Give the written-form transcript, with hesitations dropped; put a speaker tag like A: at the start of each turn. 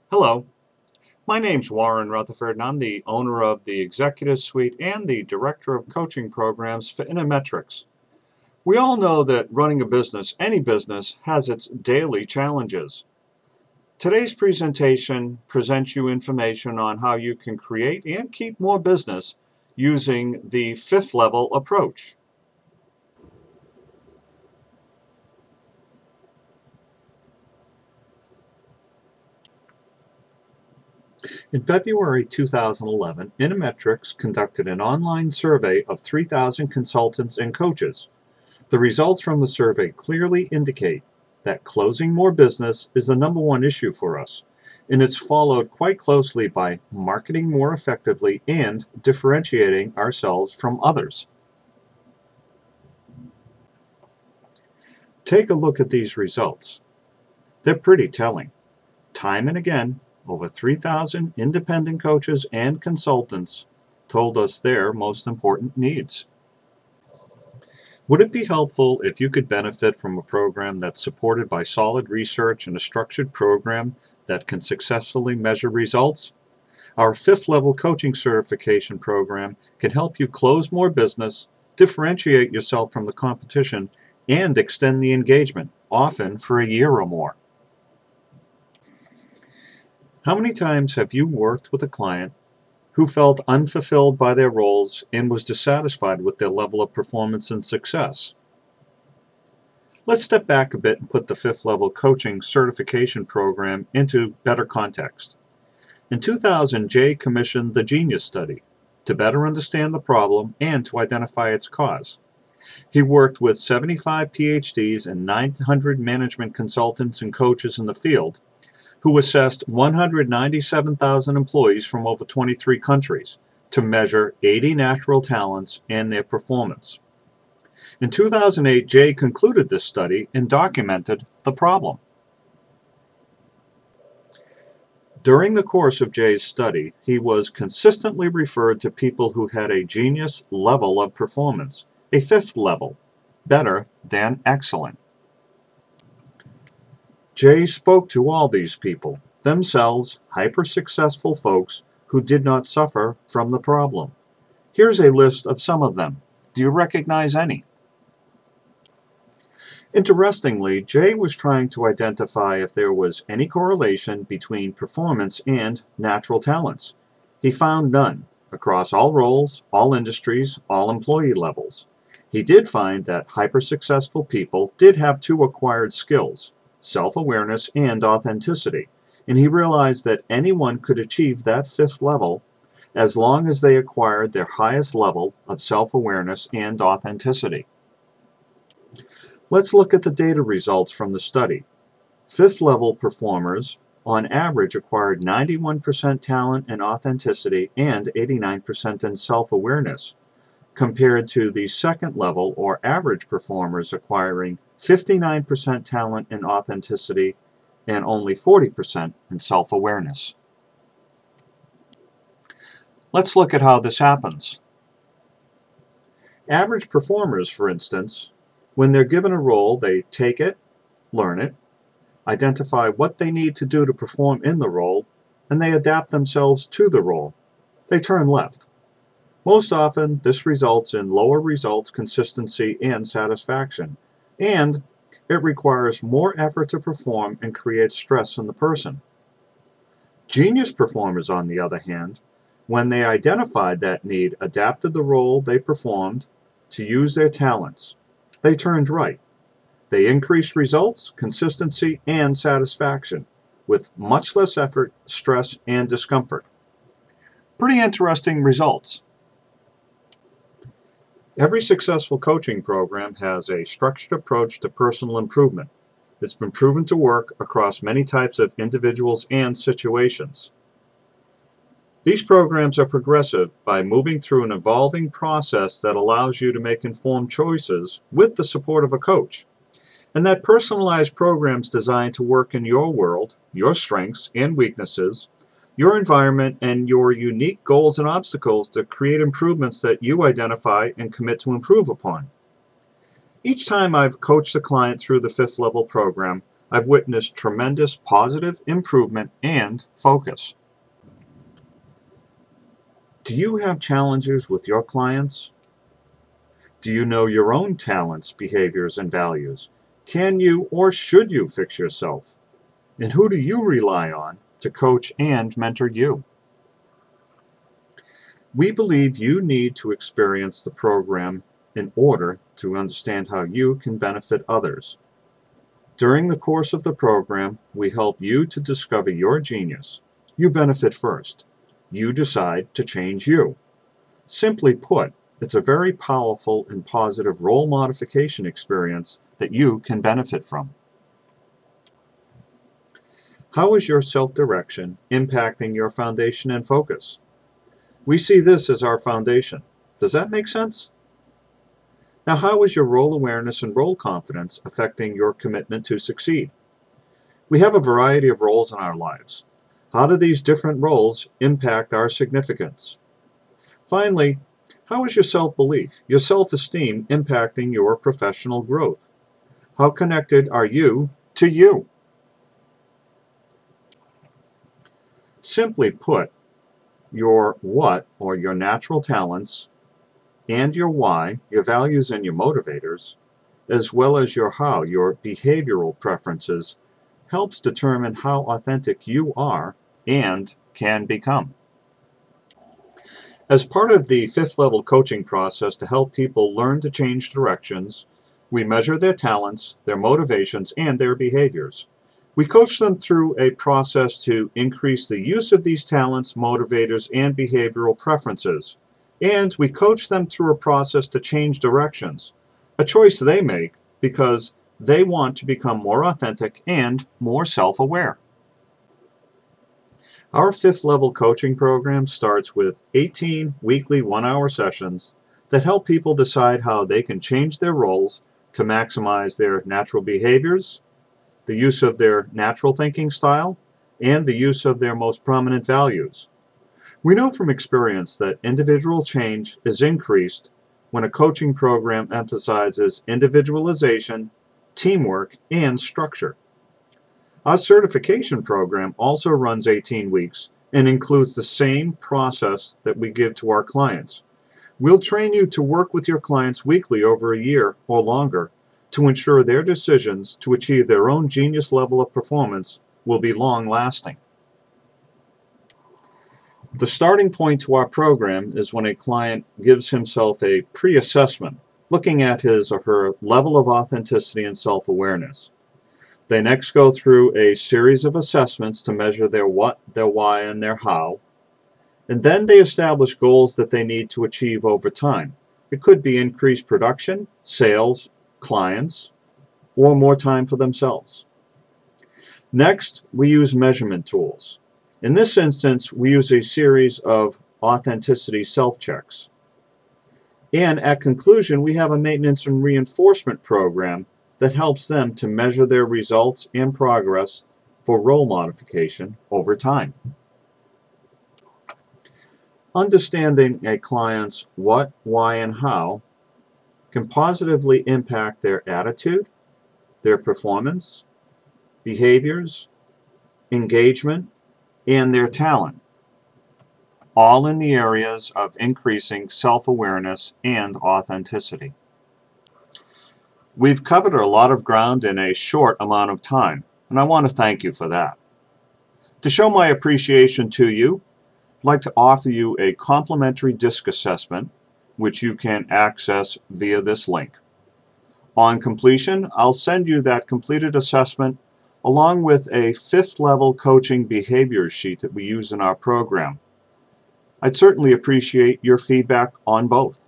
A: Hello, my name's Warren Rutherford, and I'm the owner of the Executive Suite and the Director of Coaching Programs for Intermetrics. We all know that running a business, any business, has its daily challenges. Today's presentation presents you information on how you can create and keep more business using the fifth level approach. In February 2011, Intermetrics conducted an online survey of 3,000 consultants and coaches. The results from the survey clearly indicate that closing more business is the #1 issue for us, and it's followed quite closely by marketing more effectively and differentiating ourselves from others. Take a look at these results. They're pretty telling. Time and again, over 3,000 independent coaches and consultants told us their most important needs. Would it be helpful if you could benefit from a program that's supported by solid research and a structured program that can successfully measure results? Our fifth level coaching certification program can help you close more business, differentiate yourself from the competition, and extend the engagement, often for a year or more. How many times have you worked with a client who felt unfulfilled by their roles and was dissatisfied with their level of performance and success? Let's step back a bit and put the fifth level coaching certification program into better context. In 2000, Jay commissioned the Genius Study to better understand the problem and to identify its cause. He worked with 75 PhDs and 900 management consultants and coaches in the field who assessed 197,000 employees from over 23 countries to measure 80 natural talents and their performance. In 2008, Jay concluded this study and documented the problem. During the course of Jay's study, he was consistently referred to people who had a genius level of performance, a fifth level, better than excellent. Jay spoke to all these people, themselves hyper-successful folks who did not suffer from the problem. Here's a list of some of them. Do you recognize any? Interestingly, Jay was trying to identify if there was any correlation between performance and natural talents. He found none across all roles, all industries, all employee levels. He did find that hyper-successful people did have two acquired skills: self-awareness and authenticity, and he realized that anyone could achieve that fifth level as long as they acquired their highest level of self-awareness and authenticity. Let's look at the data results from the study. Fifth level performers on average acquired 91% talent and authenticity and 89% in self-awareness, compared to the second level or average performers acquiring 59% talent and authenticity and only 40% in self-awareness. Let's look at how this happens. Average performers, for instance, when they're given a role, they take it, learn it, identify what they need to do to perform in the role, and they adapt themselves to the role. They turn left. Most often, this results in lower results, consistency, and satisfaction, and it requires more effort to perform and creates stress in the person. Genius performers, on the other hand, when they identified that need, adapted the role they performed to use their talents. They turned right. They increased results, consistency, and satisfaction with much less effort, stress, and discomfort. Pretty interesting results. Every successful coaching program has a structured approach to personal improvement. It's been proven to work across many types of individuals and situations. These programs are progressive by moving through an evolving process that allows you to make informed choices with the support of a coach. And that personalized programs designed to work in your world, your strengths and weaknesses, your environment, and your unique goals and obstacles to create improvements that you identify and commit to improve upon. Each time I've coached a client through the fifth level program, I've witnessed tremendous positive improvement and focus. Do you have challenges with your clients? Do you know your own talents, behaviors, and values? Can you or should you fix yourself? And who do you rely on to coach and mentor you? We believe you need to experience the program in order to understand how you can benefit others. During the course of the program, we help you to discover your genius. You benefit first. You decide to change you. Simply put, it's a very powerful and positive role modification experience that you can benefit from. How is your self-direction impacting your foundation and focus? We see this as our foundation. Does that make sense? Now, how is your role awareness and role confidence affecting your commitment to succeed? We have a variety of roles in our lives. How do these different roles impact our significance? Finally, how is your self-belief, your self-esteem impacting your professional growth? How connected are you to you? Simply put, your what, or your natural talents, and your why, your values and your motivators, as well as your how, your behavioral preferences, helps determine how authentic you are and can become. As part of the 5th level coaching process to help people learn to change directions, we measure their talents, their motivations, and their behaviors. We coach them through a process to increase the use of these talents, motivators, and behavioral preferences. And we coach them through a process to change directions, a choice they make because they want to become more authentic and more self-aware. Our 5th level coaching program starts with 18 weekly 1-hour sessions that help people decide how they can change their roles to maximize their natural behaviors, the use of their natural thinking style, and the use of their most prominent values. We know from experience that individual change is increased when a coaching program emphasizes individualization, teamwork, and structure. Our certification program also runs 18 weeks and includes the same process that we give to our clients. We'll train you to work with your clients weekly over a year or longer to ensure their decisions to achieve their own genius level of performance will be long-lasting. The starting point to our program is when a client gives himself a pre-assessment, looking at his or her level of authenticity and self-awareness. They next go through a series of assessments to measure their what, their why, and their how, and then they establish goals that they need to achieve over time. It could be increased production, sales, clients, or more time for themselves. Next, we use measurement tools. In this instance, we use a series of authenticity self-checks. And at conclusion, we have a maintenance and reinforcement program that helps them to measure their results and progress for role modification over time. Understanding a client's what, why, and how can positively impact their attitude, their performance, behaviors, engagement, and their talent, all in the areas of increasing self-awareness and authenticity. We've covered a lot of ground in a short amount of time, and I want to thank you for that. To show my appreciation to you, I'd like to offer you a complimentary DISC assessment, which you can access via this link. On completion, I'll send you that completed assessment along with a 5th level coaching behavior sheet that we use in our program. I'd certainly appreciate your feedback on both.